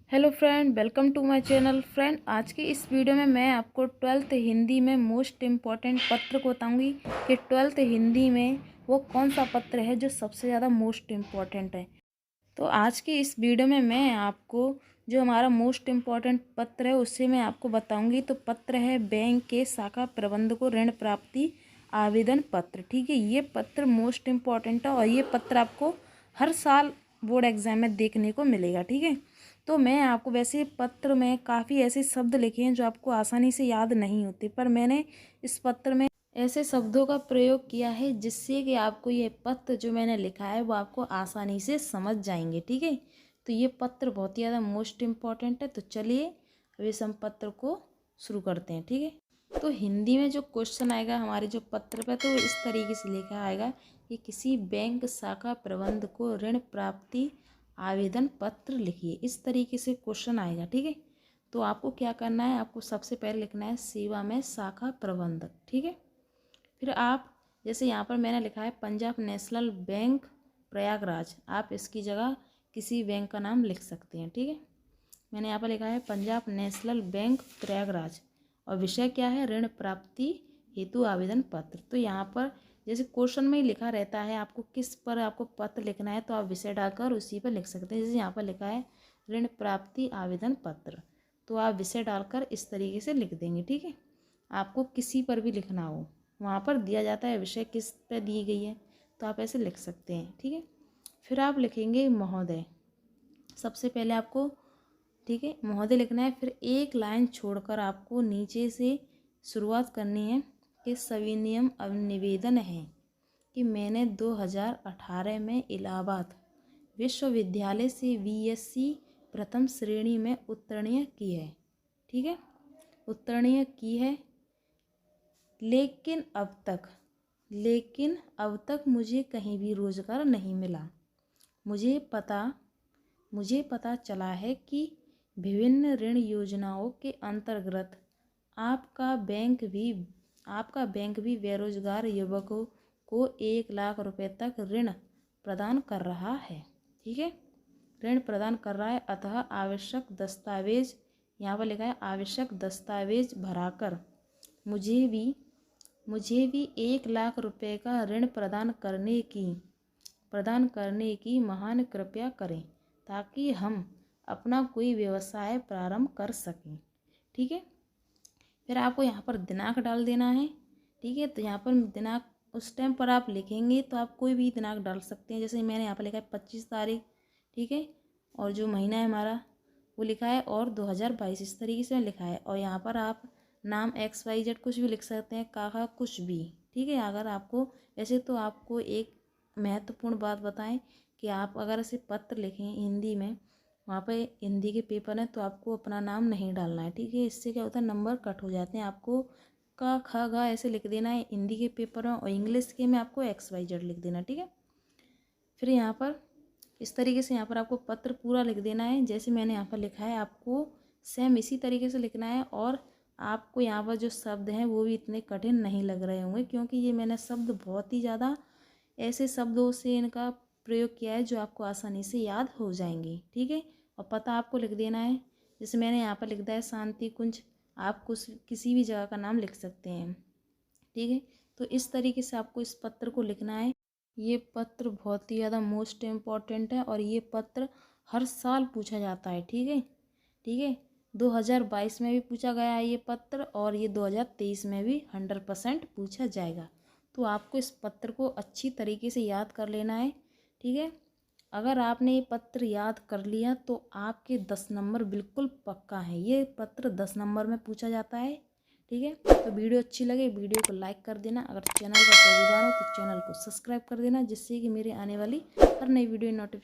Hello friend, welcome to my channel. Friend, आज की इस वीडियो में मैं आपको 12th हिंदी में मोस्ट इम्पॉर्टेंट पत्र को बताऊंगी कि 12th हिंदी में वो कौन सा पत्र है जो सबसे ज़्यादा मोस्ट इम्पॉर्टेंट है। तो आज की इस वीडियो में मैं आपको जो हमारा मोस्ट इम्पॉर्टेंट पत्र है उससे मैं आपको बताऊंगी। तो पत्र है बैंक के शाखा प्रबंधक को ऋण प्राप्ति आवेदन पत्र। ठीक है, ये पत्र मोस्ट इम्पॉर्टेंट है और ये पत्र आपको हर साल बोर्ड एग्जाम में देखने को मिलेगा। ठीक है, तो मैं आपको वैसे पत्र में काफ़ी ऐसे शब्द लिखे हैं जो आपको आसानी से याद नहीं होते, पर मैंने इस पत्र में ऐसे शब्दों का प्रयोग किया है जिससे कि आपको ये पत्र जो मैंने लिखा है वो आपको आसानी से समझ जाएंगे। ठीक है, तो ये पत्र बहुत ही ज़्यादा मोस्ट इम्पॉर्टेंट है। तो चलिए अब इस हम पत्र को शुरू करते हैं। ठीक है, तो हिंदी में जो क्वेश्चन आएगा हमारे जो पत्र पे, तो इस तरीके से लिखा आएगा कि किसी बैंक शाखा प्रबंध को ऋण प्राप्ति आवेदन पत्र लिखिए। इस तरीके से क्वेश्चन आएगा। ठीक है, तो आपको क्या करना है, आपको सबसे पहले लिखना है सेवा में शाखा प्रबंधक। ठीक है, फिर आप जैसे यहाँ पर मैंने लिखा है पंजाब नेशनल बैंक प्रयागराज, आप इसकी जगह किसी बैंक का नाम लिख सकते हैं। ठीक है, मैंने यहाँ पर लिखा है पंजाब नेशनल बैंक प्रयागराज और विषय क्या है, ऋण प्राप्ति हेतु आवेदन पत्र। तो यहाँ पर जैसे क्वेश्चन में ही लिखा रहता है आपको किस पर आपको पत्र लिखना है, तो आप विषय डालकर उसी पर लिख सकते हैं। जैसे यहाँ पर लिखा है ऋण प्राप्ति आवेदन पत्र, तो आप विषय डालकर इस तरीके से लिख देंगे। ठीक है, आपको किसी पर भी लिखना हो वहाँ पर दिया जाता है विषय किस पर दी गई है, तो आप ऐसे लिख सकते हैं। ठीक है, फिर आप लिखेंगे महोदय, सबसे पहले आपको, ठीक है, महोदय लिखना है। फिर एक लाइन छोड़कर आपको नीचे से शुरुआत करनी है कि सविनयम अब निवेदन है कि मैंने 2018 में इलाहाबाद विश्वविद्यालय से बीएससी प्रथम श्रेणी में उत्तीर्ण की है। ठीक है, उत्तीर्ण की है, लेकिन अब तक मुझे कहीं भी रोजगार नहीं मिला। मुझे पता चला है कि विभिन्न ऋण योजनाओं के अंतर्गत आपका बैंक भी बेरोजगार युवकों को 1 लाख रुपए तक ऋण प्रदान कर रहा है। ठीक है, ऋण प्रदान कर रहा है, अतः आवश्यक दस्तावेज, यहाँ पर लिखा है आवश्यक दस्तावेज भराकर मुझे भी 1 लाख रुपए का ऋण प्रदान करने की महान कृपया करें ताकि हम अपना कोई व्यवसाय प्रारंभ कर सकें। ठीक है, फिर आपको यहाँ पर दिनांक डाल देना है। ठीक है, तो यहाँ पर दिनांक उस टाइम पर आप लिखेंगे तो आप कोई भी दिनांक डाल सकते हैं। जैसे मैंने यहाँ पर लिखा है 25 तारीख। ठीक है, और जो महीना है हमारा वो लिखा है और 2022 इस तरीके से लिखा है। और यहाँ पर आप नाम XYZ कुछ भी लिख सकते हैं, काका कुछ भी। ठीक है, अगर आपको वैसे तो आपको एक महत्वपूर्ण बात बताएं कि आप अगर ऐसे पत्र लिखें हिंदी में, वहाँ पे हिंदी के पेपर हैं, तो आपको अपना नाम नहीं डालना है। ठीक है, इससे क्या होता है नंबर कट हो जाते हैं। आपको का खा गा ऐसे लिख देना है हिंदी के पेपर में, और इंग्लिश के में आपको XYZ लिख देना। ठीक है, फिर यहाँ पर इस तरीके से यहाँ पर आपको पत्र पूरा लिख देना है जैसे मैंने यहाँ पर लिखा है, आपको सेम इसी तरीके से लिखना है। और आपको यहाँ पर जो शब्द हैं वो भी इतने कठिन नहीं लग रहे होंगे, क्योंकि ये मैंने शब्द बहुत ही ज़्यादा ऐसे शब्दों से इनका प्रयोग किया है जो आपको आसानी से याद हो जाएंगे। ठीक है, और पता आपको लिख देना है, जैसे मैंने यहाँ पर लिख दिया है शांति कुंज, आप कुछ किसी भी जगह का नाम लिख सकते हैं। ठीक है, तो इस तरीके से आपको इस पत्र को लिखना है। ये पत्र बहुत ही ज़्यादा मोस्ट इम्पॉर्टेंट है और ये पत्र हर साल पूछा जाता है। ठीक है, ठीक है, 2022 में भी पूछा गया है ये पत्र, और ये 2023 में भी 100% पूछा जाएगा। तो आपको इस पत्र को अच्छी तरीके से याद कर लेना है। ठीक है, अगर आपने ये पत्र याद कर लिया तो आपके 10 नंबर बिल्कुल पक्का है। ये पत्र 10 नंबर में पूछा जाता है। ठीक है, तो वीडियो अच्छी लगे वीडियो को लाइक कर देना, अगर चैनल पर पहली बार हो तो चैनल को सब्सक्राइब कर देना, जिससे कि मेरे आने वाली हर नई वीडियो नोटिफिकेशन